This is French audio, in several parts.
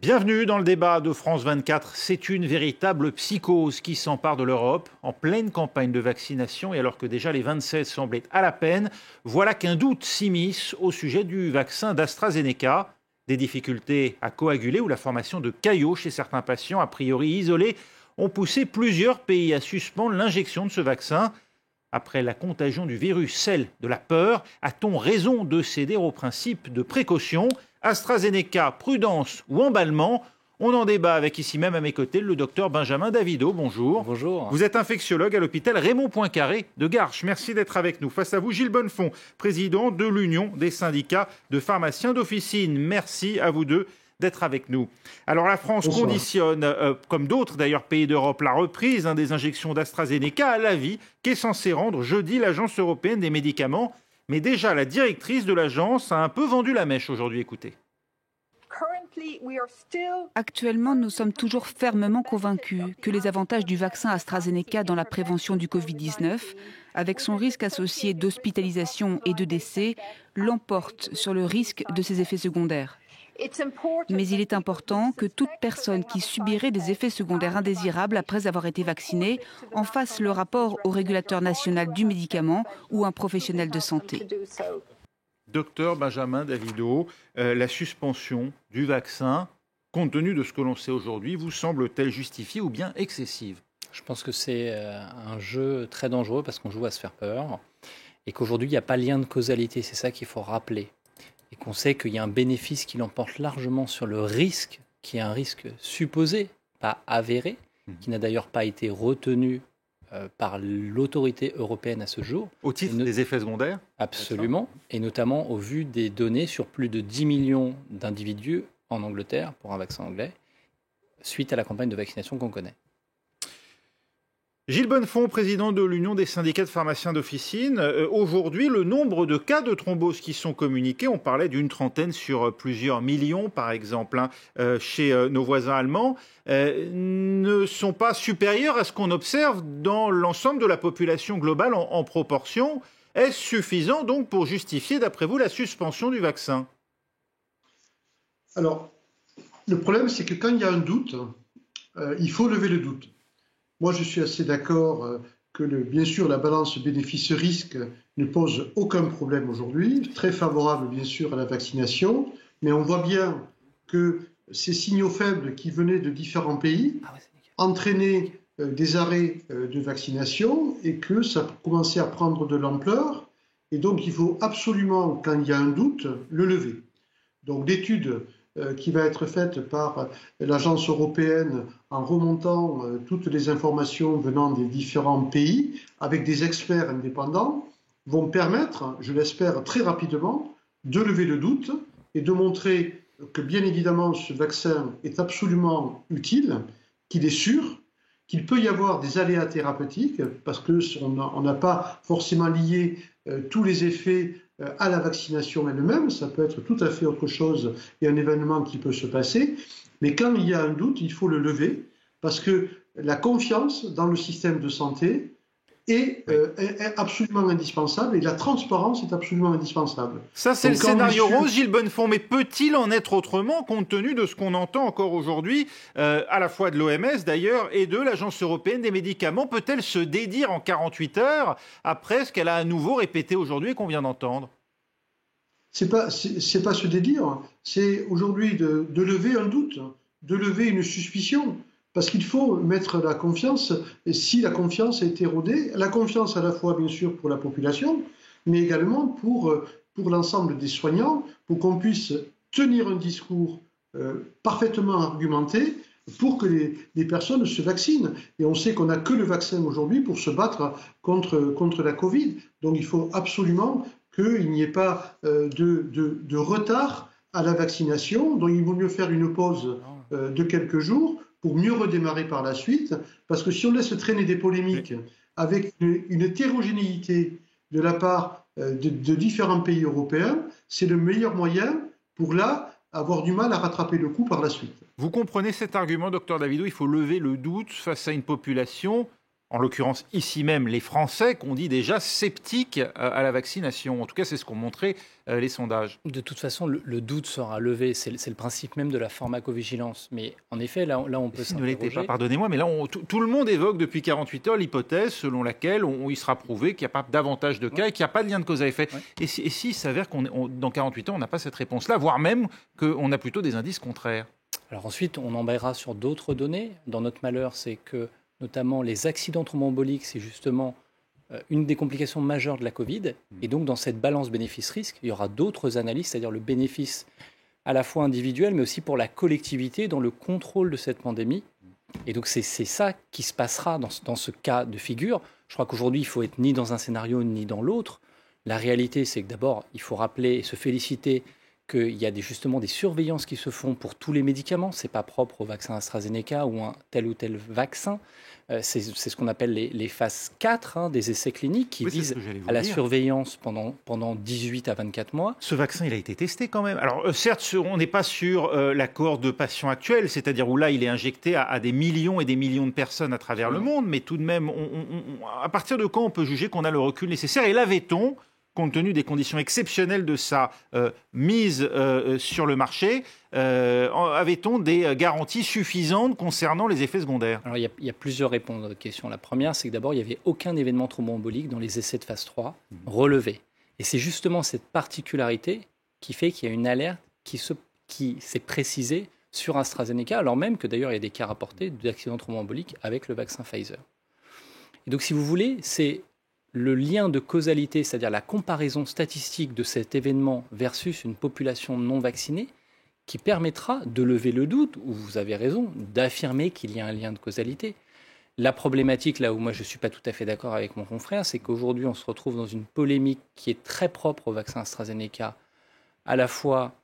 Bienvenue dans le débat de France 24. C'est une véritable psychose qui s'empare de l'Europe en pleine campagne de vaccination et alors que déjà les 27 semblaient à la peine, voilà qu'un doute s'immisce au sujet du vaccin d'AstraZeneca. Des difficultés à coaguler ou la formation de caillots chez certains patients a priori isolés ont poussé plusieurs pays à suspendre l'injection de ce vaccin. Après la contagion du virus, celle de la peur, a-t-on raison de céder au principe de précaution ? AstraZeneca, prudence ou emballement ? On en débat avec ici même à mes côtés le docteur Benjamin Davido. Bonjour. Bonjour. Vous êtes infectiologue à l'hôpital Raymond Poincaré de Garches. Merci d'être avec nous. Face à vous, Gilles Bonnefond, président de l'Union des syndicats de pharmaciens d'officine. Merci à vous deux d'être avec nous. Alors la France conditionne, comme d'autres d'ailleurs pays d'Europe, la reprise des injections d'AstraZeneca à l'avis qu'est censée rendre jeudi l'Agence européenne des médicaments. Mais déjà, la directrice de l'agence a un peu vendu la mèche aujourd'hui. Écoutez. Actuellement, nous sommes toujours fermement convaincus que les avantages du vaccin AstraZeneca dans la prévention du Covid-19, avec son risque associé d'hospitalisation et de décès, l'emportent sur le risque de ses effets secondaires. Mais il est important que toute personne qui subirait des effets secondaires indésirables après avoir été vaccinée en fasse le rapport au régulateur national du médicament ou un professionnel de santé. Docteur Benjamin Davido, la suspension du vaccin, compte tenu de ce que l'on sait aujourd'hui, vous semble-t-elle justifiée ou bien excessive ? Je pense que c'est un jeu très dangereux parce qu'on joue à se faire peur et qu'aujourd'hui, il n'y a pas lien de causalité. C'est ça qu'il faut rappeler. Et qu'on sait qu'il y a un bénéfice qui l'emporte largement sur le risque, qui est un risque supposé, pas avéré, qui n'a d'ailleurs pas été retenu par l'autorité européenne à ce jour. Au titre des effets secondaires ? Absolument, et notamment au vu des données sur plus de 10 millions d'individus en Angleterre, pour un vaccin anglais, suite à la campagne de vaccination qu'on connaît. Gilles Bonnefond, président de l'Union des syndicats de pharmaciens d'officine. Aujourd'hui, le nombre de cas de thrombose qui sont communiqués, on parlait d'une trentaine sur plusieurs millions, par exemple, chez nos voisins allemands, ne sont pas supérieurs à ce qu'on observe dans l'ensemble de la population globale en proportion. Est-ce suffisant donc pour justifier, d'après vous, la suspension du vaccin ? Alors, le problème, c'est que quand il y a un doute, il faut lever le doute. Moi, je suis assez d'accord que, bien sûr, la balance bénéfice-risque ne pose aucun problème aujourd'hui, très favorable, bien sûr, à la vaccination, mais on voit bien que ces signaux faibles qui venaient de différents pays entraînaient des arrêts de vaccination et que ça commençait à prendre de l'ampleur. Et donc, il faut absolument, quand il y a un doute, le lever. Donc, l'étude qui va être faite par l'agence européenne en remontant toutes les informations venant des différents pays avec des experts indépendants vont permettre, je l'espère très rapidement, de lever le doute et de montrer que bien évidemment ce vaccin est absolument utile, qu'il est sûr, qu'il peut y avoir des aléas thérapeutiques parce qu'on n'a pas forcément lié tous les effets à la vaccination elle-même, ça peut être tout à fait autre chose et un événement qui peut se passer, mais quand il y a un doute, il faut le lever, parce que la confiance dans le système de santé est absolument indispensable et la transparence est absolument indispensable. Ça, c'est donc le scénario rose, Gilles Bonnefond, mais peut-il en être autrement compte tenu de ce qu'on entend encore aujourd'hui, à la fois de l'OMS d'ailleurs et de l'Agence européenne des médicaments ? Peut-elle se dédire en 48 heures après ce qu'elle a à nouveau répété aujourd'hui et qu'on vient d'entendre ? C'est pas se dédire, c'est aujourd'hui de lever un doute, de lever une suspicion. Parce qu'il faut mettre la confiance, et si la confiance est érodée, la confiance à la fois bien sûr pour la population, mais également pour l'ensemble des soignants, pour qu'on puisse tenir un discours parfaitement argumenté pour que les personnes se vaccinent. Et on sait qu'on n'a que le vaccin aujourd'hui pour se battre contre la Covid. Donc il faut absolument qu'il n'y ait pas de retard à la vaccination. Donc il vaut mieux faire une pause de quelques jours pour mieux redémarrer par la suite, parce que si on laisse traîner des polémiques avec une hétérogénéité de la part de différents pays européens, c'est le meilleur moyen pour avoir du mal à rattraper le coup par la suite. Vous comprenez cet argument, docteur Davido, il faut lever le doute face à une population en l'occurrence ici même les Français, qu'on dit déjà sceptiques à la vaccination. En tout cas, c'est ce qu'ont montré les sondages. De toute façon, le doute sera levé. C'est le principe même de la pharmacovigilance. Mais en effet, là on peut s'interroger. Ne l'était pas, pardonnez-moi, mais là, tout le monde évoque depuis 48 heures l'hypothèse selon laquelle il sera prouvé qu'il n'y a pas davantage de cas et qu'il n'y a pas de lien de cause à effet. Ouais. Et s'il s'avère dans 48 heures, on n'a pas cette réponse-là, voire même qu'on a plutôt des indices contraires. Alors ensuite, on embrayera sur d'autres données. Dans notre malheur, c'est que notamment les accidents thromboemboliques, c'est justement une des complications majeures de la Covid. Et donc, dans cette balance bénéfice-risque, il y aura d'autres analyses, c'est-à-dire le bénéfice à la fois individuel, mais aussi pour la collectivité dans le contrôle de cette pandémie. Et donc, c'est ça qui se passera dans ce cas de figure. Je crois qu'aujourd'hui, il faut être ni dans un scénario ni dans l'autre. La réalité, c'est que d'abord, il faut rappeler et se féliciter qu'il y a justement des surveillances qui se font pour tous les médicaments. Ce n'est pas propre au vaccin AstraZeneca ou un tel ou tel vaccin. C'est ce qu'on appelle les phases 4 des essais cliniques qui visent à la surveillance pendant 18 à 24 mois. Ce vaccin, il a été testé quand même. Alors certes, on n'est pas sur l'accord de patients actuel, c'est-à-dire où là, il est injecté à des millions et des millions de personnes à travers le monde, mais tout de même, à partir de quand on peut juger qu'on a le recul nécessaire? Et l'avait-on, compte tenu des conditions exceptionnelles de sa mise sur le marché, avait-on des garanties suffisantes concernant les effets secondaires? Alors, il y a plusieurs réponses à votre question. La première, c'est que d'abord, il n'y avait aucun événement thromboembolique dans les essais de phase 3 relevé. Et c'est justement cette particularité qui fait qu'il y a une alerte qui s'est précisée sur AstraZeneca, alors même que d'ailleurs, il y a des cas rapportés d'accidents thromboemboliques avec le vaccin Pfizer. Et donc, si vous voulez, c'est le lien de causalité, c'est-à-dire la comparaison statistique de cet événement versus une population non vaccinée, qui permettra de lever le doute, ou vous avez raison, d'affirmer qu'il y a un lien de causalité. La problématique, là où moi je ne suis pas tout à fait d'accord avec mon confrère, c'est qu'aujourd'hui on se retrouve dans une polémique qui est très propre au vaccin AstraZeneca, à la fois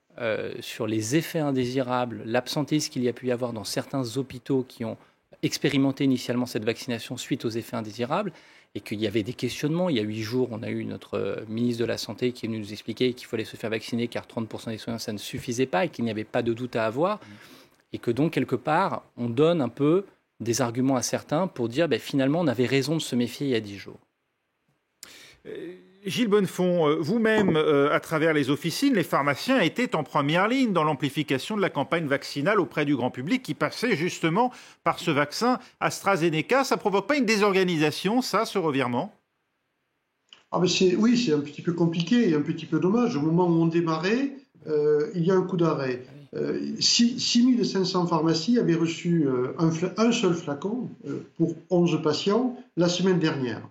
sur les effets indésirables, l'absentéisme qu'il y a pu y avoir dans certains hôpitaux qui ont expérimenté initialement cette vaccination suite aux effets indésirables, et qu'il y avait des questionnements. Il y a 8 jours, on a eu notre ministre de la Santé qui est venu nous expliquer qu'il fallait se faire vacciner car 30% des soignants, ça ne suffisait pas et qu'il n'y avait pas de doute à avoir. Et que donc, quelque part, on donne un peu des arguments à certains pour dire finalement, on avait raison de se méfier il y a 10 jours. Gilles Bonnefond, vous-même, à travers les officines, les pharmaciens étaient en première ligne dans l'amplification de la campagne vaccinale auprès du grand public qui passait justement par ce vaccin AstraZeneca. Ça ne provoque pas une désorganisation, ça, ce revirement? Oui, c'est un petit peu compliqué et un petit peu dommage. Au moment où on démarrait, il y a un coup d'arrêt. 6500 pharmacies avaient reçu un seul flacon pour 11 patients la semaine dernière.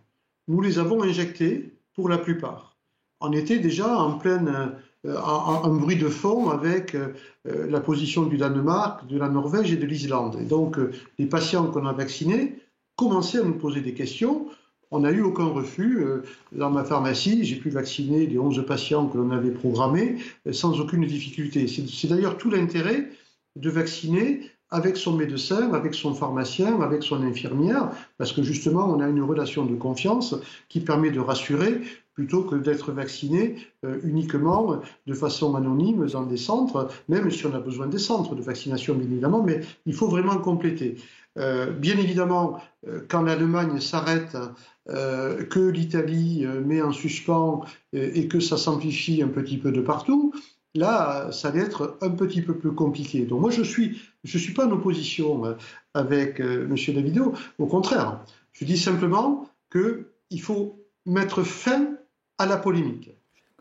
Nous les avons injectés pour la plupart. On était déjà en pleine un bruit de fond avec la position du Danemark, de la Norvège et de l'Islande. Et donc, les patients qu'on a vaccinés commençaient à nous poser des questions. On n'a eu aucun refus. Dans ma pharmacie, j'ai pu vacciner les 11 patients que l'on avait programmés sans aucune difficulté. C'est d'ailleurs tout l'intérêt de vacciner avec son médecin, avec son pharmacien, avec son infirmière, parce que justement, on a une relation de confiance qui permet de rassurer plutôt que d'être vacciné uniquement de façon anonyme dans des centres, même si on a besoin des centres de vaccination, bien évidemment, mais il faut vraiment compléter. Bien évidemment, quand l'Allemagne s'arrête, que l'Italie met en suspens et que ça s'amplifie un petit peu de partout, là, ça va être un petit peu plus compliqué. Donc moi, je suis pas en opposition avec M. Davido. Au contraire, je dis simplement qu'il faut mettre fin à la polémique,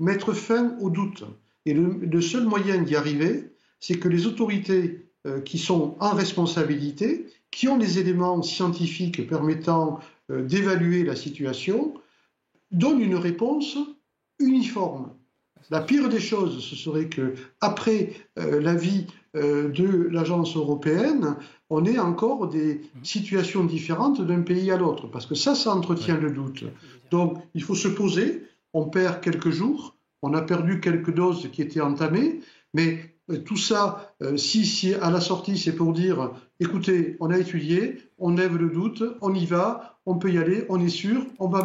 mettre fin au doute. Et le seul moyen d'y arriver, c'est que les autorités qui sont en responsabilité, qui ont les éléments scientifiques permettant d'évaluer la situation, donnent une réponse uniforme. La pire des choses, ce serait qu'après l'avis de l'agence européenne, on ait encore des situations différentes d'un pays à l'autre, parce que ça entretient le doute. Donc, il faut se poser, on perd quelques jours, on a perdu quelques doses qui étaient entamées, mais tout ça, si à la sortie, c'est pour dire, écoutez, on a étudié, on lève le doute, on y va, on peut y aller, on est sûr, on va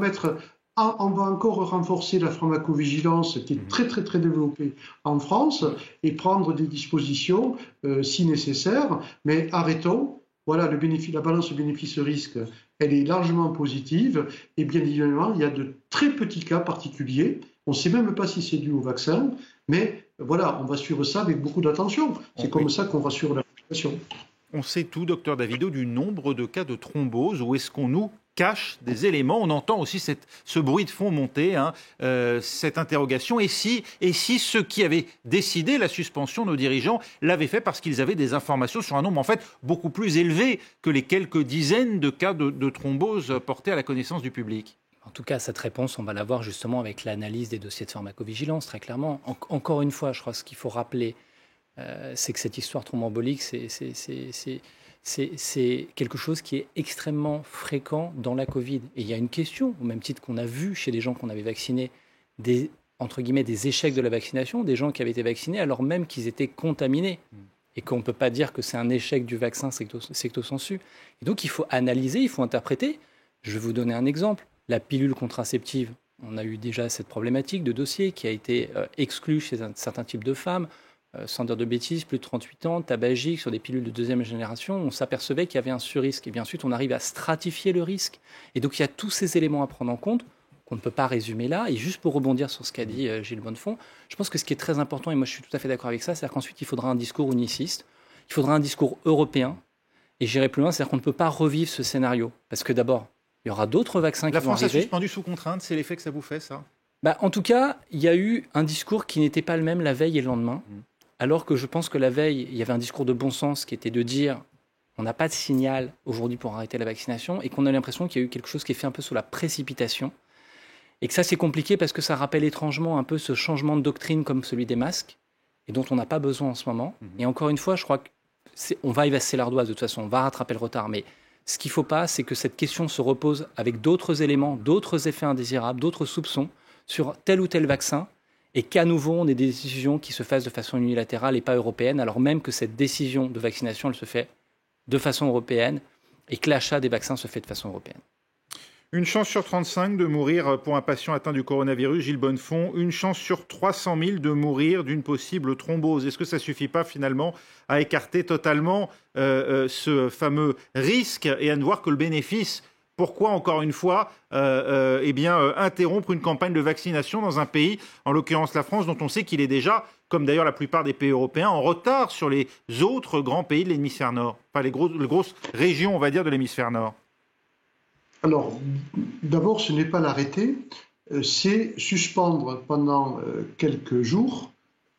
encore renforcer la pharmacovigilance qui est très très très développée en France et prendre des dispositions si nécessaire, mais arrêtons voilà, la balance bénéfice-risque, elle est largement positive. Et bien évidemment, il y a de très petits cas particuliers. On ne sait même pas si c'est dû au vaccin, mais voilà, on va suivre ça avec beaucoup d'attention. C'est comme ça qu'on rassure la population. On sait tout, docteur Davido, du nombre de cas de thrombose. Où est-ce qu'on nous cache des éléments? On entend aussi ce bruit de fond monter, cette interrogation. Et si ceux qui avaient décidé la suspension, nos dirigeants, l'avaient fait parce qu'ils avaient des informations sur un nombre en fait beaucoup plus élevé que les quelques dizaines de cas de thrombose portés à la connaissance du public? En tout cas, cette réponse, on va la voir justement avec l'analyse des dossiers de pharmacovigilance, très clairement. Encore une fois, je crois que ce qu'il faut rappeler, c'est que cette histoire thromboembolique, c'est quelque chose qui est extrêmement fréquent dans la Covid. Et il y a une question, au même titre qu'on a vu chez des gens qu'on avait vaccinés, entre guillemets, des échecs de la vaccination, des gens qui avaient été vaccinés alors même qu'ils étaient contaminés. Et qu'on ne peut pas dire que c'est un échec du vaccin secto sensu. Et donc, il faut analyser, il faut interpréter. Je vais vous donner un exemple. La pilule contraceptive, on a eu déjà cette problématique de dossier qui a été exclue chez un certain type de femmes, sans dire de bêtises, plus de 38 ans, tabagique, sur des pilules de deuxième génération. On s'apercevait qu'il y avait un surrisque. Et bien ensuite, on arrive à stratifier le risque. Et donc, il y a tous ces éléments à prendre en compte qu'on ne peut pas résumer là. Et juste pour rebondir sur ce qu'a dit Gilles Bonnefond, je pense que ce qui est très important, et moi je suis tout à fait d'accord avec ça, c'est qu'ensuite, il faudra un discours uniciste, il faudra un discours européen. Et j'irai plus loin, c'est-à-dire qu'on ne peut pas revivre ce scénario. Parce que d'abord, il y aura d'autres vaccins qui vont arriver. La France a suspendu sous contrainte, c'est l'effet que ça vous fait, ça? En tout cas, il y a eu un discours qui n'était pas le même la veille et le lendemain. Alors que je pense que la veille, il y avait un discours de bon sens qui était de dire on n'a pas de signal aujourd'hui pour arrêter la vaccination et qu'on a l'impression qu'il y a eu quelque chose qui est fait un peu sous la précipitation. Et que ça, c'est compliqué parce que ça rappelle étrangement un peu ce changement de doctrine comme celui des masques et dont on n'a pas besoin en ce moment. Et encore une fois, je crois qu'on va évasser l'ardoise de toute façon, on va rattraper le retard. Mais ce qu'il ne faut pas, c'est que cette question se repose avec d'autres éléments, d'autres effets indésirables, d'autres soupçons sur tel ou tel vaccin et qu'à nouveau, on ait des décisions qui se fassent de façon unilatérale et pas européenne, alors même que cette décision de vaccination, elle se fait de façon européenne et que l'achat des vaccins se fait de façon européenne. Une chance sur 35 de mourir pour un patient atteint du coronavirus, Gilles Bonnefond. Une chance sur 300 000 de mourir d'une possible thrombose. Est-ce que ça ne suffit pas finalement à écarter totalement ce fameux risque et à ne voir que le bénéfice? Pourquoi, encore une fois, interrompre une campagne de vaccination dans un pays, en l'occurrence la France, dont on sait qu'il est déjà, comme d'ailleurs la plupart des pays européens, en retard sur les autres grands pays de l'hémisphère nord, enfin les grosses régions, on va dire, de l'hémisphère nord? Alors, d'abord, ce n'est pas l'arrêter, c'est suspendre pendant quelques jours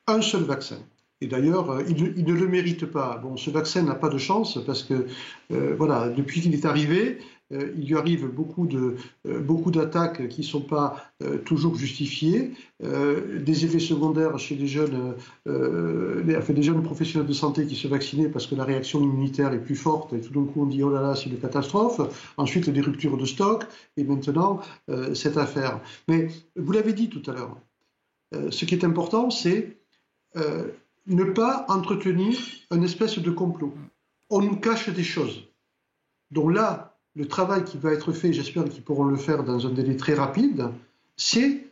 un seul vaccin. Et d'ailleurs, il ne le mérite pas. Bon, ce vaccin n'a pas de chance parce que, voilà, depuis qu'il est arrivé, il lui arrive beaucoup d'attaques qui ne sont pas toujours justifiées, des effets secondaires chez des jeunes professionnels de santé qui se vaccinaient parce que la réaction immunitaire est plus forte et tout d'un coup on dit oh là là c'est une catastrophe, ensuite des ruptures de stock et maintenant cette affaire. Mais vous l'avez dit tout à l'heure, ce qui est important c'est ne pas entretenir une espèce de complot. On nous cache des choses. Donc là, le travail qui va être fait, j'espère qu'ils pourront le faire dans un délai très rapide, c'est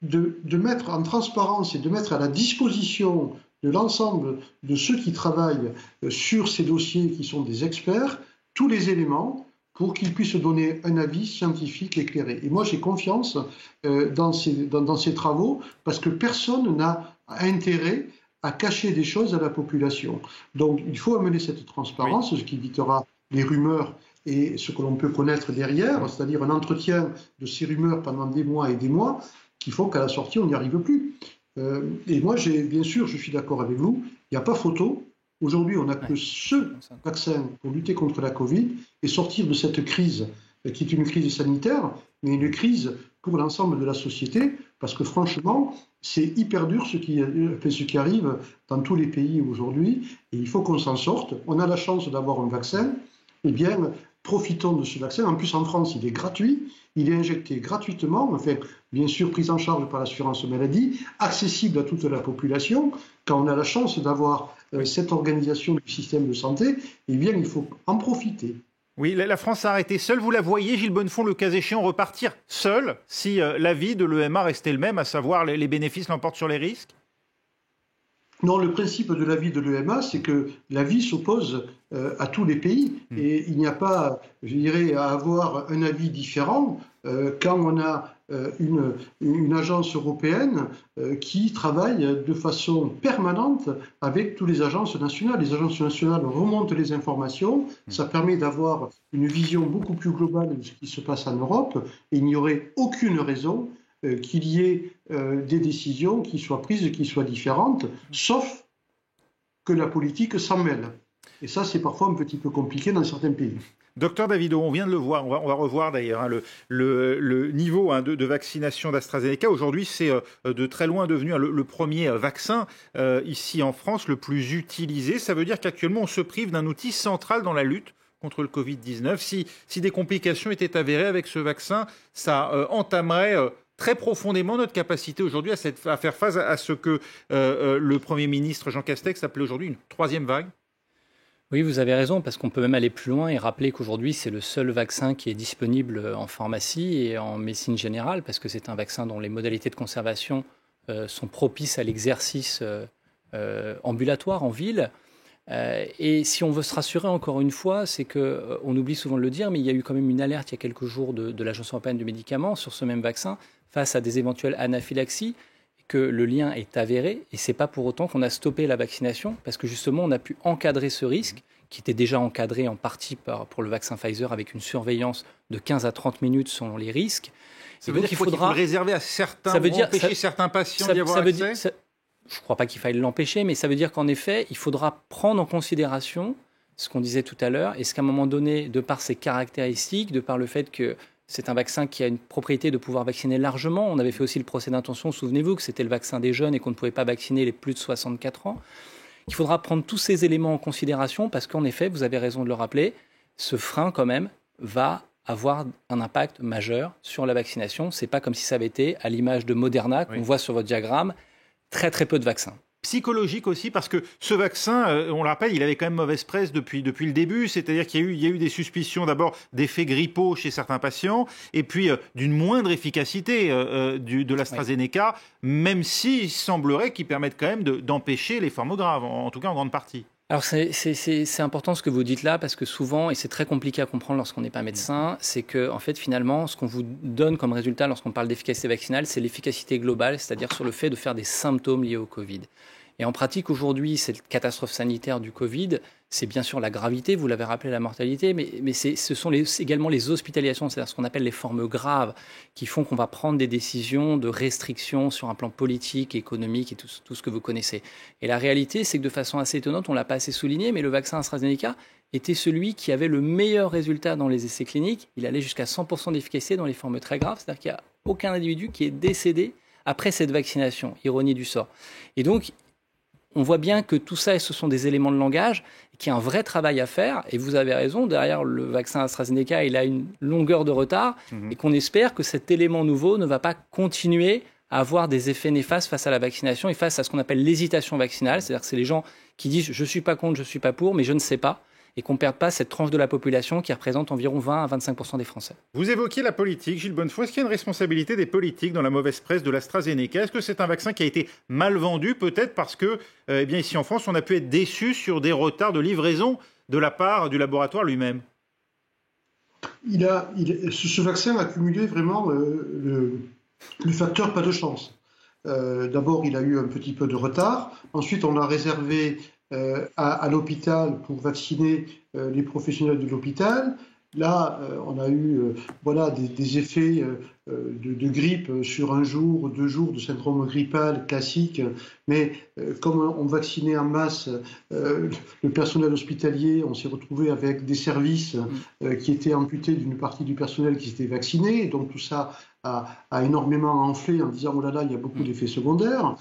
de mettre en transparence et de mettre à la disposition de l'ensemble de ceux qui travaillent sur ces dossiers, qui sont des experts, tous les éléments pour qu'ils puissent donner un avis scientifique éclairé. Et moi, j'ai confiance dans ces travaux parce que personne n'a intérêt à cacher des choses à la population. Donc, il faut amener cette transparence, ce qui évitera les rumeurs et ce que l'on peut connaître derrière, c'est-à-dire un entretien de ces rumeurs pendant des mois et des mois, qui font qu'à la sortie, on n'y arrive plus. Et moi, bien sûr, je suis d'accord avec vous, il n'y a pas photo. Aujourd'hui, on n'a que ce vaccin pour lutter contre la Covid et sortir de cette crise, qui est une crise sanitaire, mais une crise pour l'ensemble de la société, parce que franchement, c'est hyper dur ce qui arrive dans tous les pays aujourd'hui, et il faut qu'on s'en sorte. On a la chance d'avoir un vaccin, eh bien, profitons de ce vaccin. En plus, en France, il est gratuit, il est injecté gratuitement, enfin, bien sûr, pris en charge par l'assurance maladie, accessible à toute la population. Quand on a la chance d'avoir cette organisation du système de santé, eh bien, il faut en profiter. Oui, la France a arrêté seule. Vous la voyez, Gilles Bonnefond, le cas échéant, repartir seule si l'avis de l'EMA restait le même, à savoir les bénéfices l'emportent sur les risques? Non, le principe de l'avis de l'EMA, c'est que l'avis s'oppose à tous les pays et il n'y a pas, je dirais, à avoir un avis différent quand on a une agence européenne qui travaille de façon permanente avec toutes les agences nationales. Les agences nationales remontent les informations, ça permet d'avoir une vision beaucoup plus globale de ce qui se passe en Europe et il n'y aurait aucune raison qu'il y ait des décisions qui soient prises et qui soient différentes, sauf que la politique s'en mêle. Et ça, c'est parfois un petit peu compliqué dans certains pays. Docteur Davido, on vient de le voir, on va revoir d'ailleurs le niveau de vaccination d'AstraZeneca. Aujourd'hui, c'est de très loin devenu le premier vaccin ici en France, le plus utilisé. Ça veut dire qu'actuellement, on se prive d'un outil central dans la lutte contre le Covid-19. Si des complications étaient avérées avec ce vaccin, ça entamerait très profondément notre capacité aujourd'hui à faire face à ce que le Premier ministre Jean Castex appelait aujourd'hui une troisième vague. Oui, vous avez raison, parce qu'on peut même aller plus loin et rappeler qu'aujourd'hui, c'est le seul vaccin qui est disponible en pharmacie et en médecine générale, parce que c'est un vaccin dont les modalités de conservation sont propices à l'exercice ambulatoire en ville. Et si on veut se rassurer encore une fois, c'est qu'on oublie souvent de le dire, mais il y a eu quand même une alerte il y a quelques jours de l'Agence européenne du médicament sur ce même vaccin face à des éventuelles anaphylaxies, que le lien est avéré, et ce n'est pas pour autant qu'on a stoppé la vaccination, parce que justement on a pu encadrer ce risque, qui était déjà encadré en partie pour le vaccin Pfizer avec une surveillance de 15 à 30 minutes selon les risques. Ça veut dire qu'il faut le réserver à certains, empêcher certains patients d'y avoir accès ? Je ne crois pas qu'il faille l'empêcher, mais ça veut dire qu'en effet, il faudra prendre en considération ce qu'on disait tout à l'heure, et ce qu'à un moment donné, de par ses caractéristiques, de par le fait que c'est un vaccin qui a une propriété de pouvoir vacciner largement. On avait fait aussi le procès d'intention, souvenez-vous, que c'était le vaccin des jeunes et qu'on ne pouvait pas vacciner les plus de 64 ans. Il faudra prendre tous ces éléments en considération parce qu'en effet, vous avez raison de le rappeler, ce frein quand même va avoir un impact majeur sur la vaccination. Ce n'est pas comme si ça avait été, à l'image de Moderna, qu'on voit sur votre diagramme, très très peu de vaccins. Psychologique aussi, parce que ce vaccin, on le rappelle, il avait quand même mauvaise presse depuis le début, c'est-à-dire qu'il y a eu des suspicions d'abord d'effets grippaux chez certains patients, et puis d'une moindre efficacité de l'AstraZeneca, même s'il semblerait qu'il permette quand même d'empêcher les formes graves, en tout cas en grande partie. Alors c'est important ce que vous dites là, parce que souvent, et c'est très compliqué à comprendre lorsqu'on n'est pas médecin, c'est que en fait finalement, ce qu'on vous donne comme résultat lorsqu'on parle d'efficacité vaccinale, c'est l'efficacité globale, c'est-à-dire sur le fait de faire des symptômes liés au Covid. Et en pratique, aujourd'hui, cette catastrophe sanitaire du Covid, c'est bien sûr la gravité, vous l'avez rappelé, la mortalité, mais ce sont également les hospitalisations, c'est-à-dire ce qu'on appelle les formes graves, qui font qu'on va prendre des décisions de restriction sur un plan politique, économique et tout ce que vous connaissez. Et la réalité, c'est que de façon assez étonnante, on ne l'a pas assez souligné, mais le vaccin AstraZeneca était celui qui avait le meilleur résultat dans les essais cliniques. Il allait jusqu'à 100% d'efficacité dans les formes très graves, c'est-à-dire qu'il n'y a aucun individu qui est décédé après cette vaccination, ironie du sort. Et donc, on voit bien que tout ça, ce sont des éléments de langage, qu'il y a un vrai travail à faire. Et vous avez raison, derrière le vaccin AstraZeneca, il a une longueur de retard. Et qu'on espère que cet élément nouveau ne va pas continuer à avoir des effets néfastes face à la vaccination et face à ce qu'on appelle l'hésitation vaccinale. C'est-à-dire que c'est les gens qui disent « je ne suis pas contre, je ne suis pas pour, mais je ne sais pas ». Et qu'on ne perde pas cette tranche de la population qui représente environ 20 à 25% des Français. Vous évoquiez la politique, Gilles Bonnefoy. Est-ce qu'il y a une responsabilité des politiques dans la mauvaise presse de l'AstraZeneca ? Est-ce que c'est un vaccin qui a été mal vendu, peut-être parce que, ici en France, on a pu être déçus sur des retards de livraison de la part du laboratoire lui-même ? Ce vaccin a cumulé vraiment le facteur pas de chance. D'abord, il a eu un petit peu de retard. Ensuite, on l'a réservé à l'hôpital pour vacciner les professionnels de l'hôpital. Là, on a eu des effets de grippe sur 1 jour, 2 jours, de syndrome grippal classique. Mais comme on vaccinait en masse le personnel hospitalier, on s'est retrouvé avec des services qui étaient amputés d'une partie du personnel qui s'était vacciné. Donc tout ça a énormément enflé en disant « oh là là, il y a beaucoup d'effets secondaires ».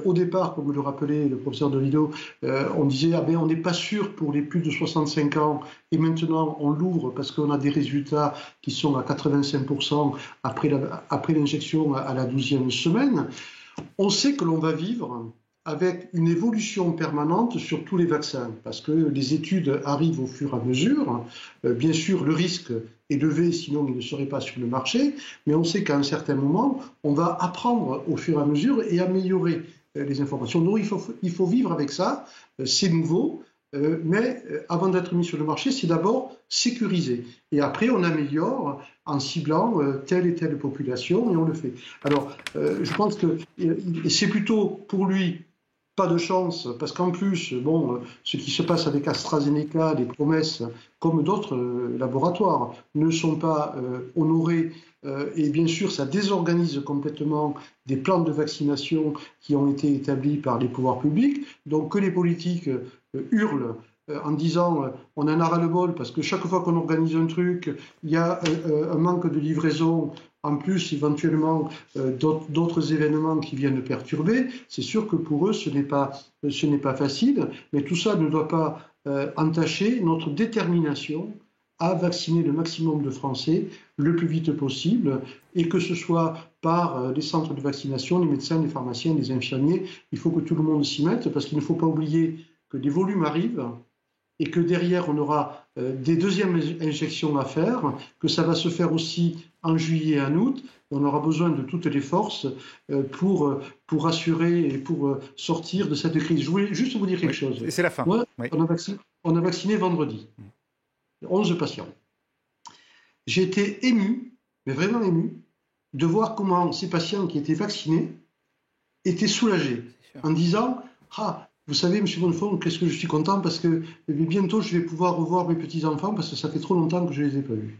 Au départ, comme le rappelait le professeur Davido, on disait on n'est pas sûr pour les plus de 65 ans et maintenant on l'ouvre parce qu'on a des résultats qui sont à 85% après l'injection à la 12e semaine. On sait que l'on va vivre avec une évolution permanente sur tous les vaccins parce que les études arrivent au fur et à mesure. Bien sûr, le risque est levé, sinon il ne serait pas sur le marché, mais on sait qu'à un certain moment, on va apprendre au fur et à mesure et améliorer les informations. Non, il faut vivre avec ça, c'est nouveau. Mais avant d'être mis sur le marché, c'est d'abord sécurisé. Et après, on améliore en ciblant telle et telle population et on le fait. Alors, je pense que c'est plutôt pour lui pas de chance, parce qu'en plus, ce qui se passe avec AstraZeneca, les promesses, comme d'autres laboratoires, ne sont pas honorées. Et bien sûr, ça désorganise complètement des plans de vaccination qui ont été établis par les pouvoirs publics. Donc que les politiques hurlent en disant on en a ras-le-bol parce que chaque fois qu'on organise un truc, il y a un manque de livraison, en plus éventuellement d'autres événements qui viennent perturber. C'est sûr que pour eux, ce n'est pas facile, mais tout ça ne doit pas entacher notre détermination à vacciner le maximum de Français le plus vite possible, et que ce soit par les centres de vaccination, les médecins, les pharmaciens, les infirmiers. Il faut que tout le monde s'y mette, parce qu'il ne faut pas oublier que des volumes arrivent et que derrière, on aura des deuxièmes injections à faire, que ça va se faire aussi en juillet et en août. On aura besoin de toutes les forces pour assurer et pour sortir de cette crise. Je voulais juste vous dire quelque chose. Et c'est la fin. Ouais, oui. On a vacciné vendredi. 11 patients. J'ai été ému, mais vraiment ému, de voir comment ces patients qui étaient vaccinés étaient soulagés en disant « Ah, vous savez, M. Bonnefond, qu'est-ce que je suis content parce que bientôt je vais pouvoir revoir mes petits-enfants parce que ça fait trop longtemps que je ne les ai pas vus. »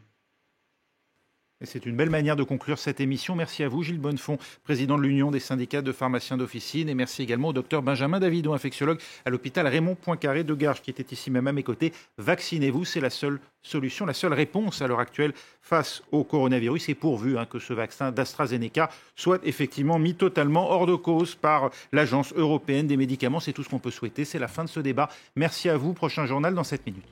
Et c'est une belle manière de conclure cette émission. Merci à vous, Gilles Bonnefond, président de l'Union des syndicats de pharmaciens d'officine. Et merci également au docteur Benjamin Davidon, infectiologue à l'hôpital Raymond Poincaré de Garges, qui était ici même à mes côtés. Vaccinez-vous, c'est la seule solution, la seule réponse à l'heure actuelle face au coronavirus. Et pourvu que ce vaccin d'AstraZeneca soit effectivement mis totalement hors de cause par l'Agence européenne des médicaments. C'est tout ce qu'on peut souhaiter. C'est la fin de ce débat. Merci à vous. Prochain journal dans 7 minutes.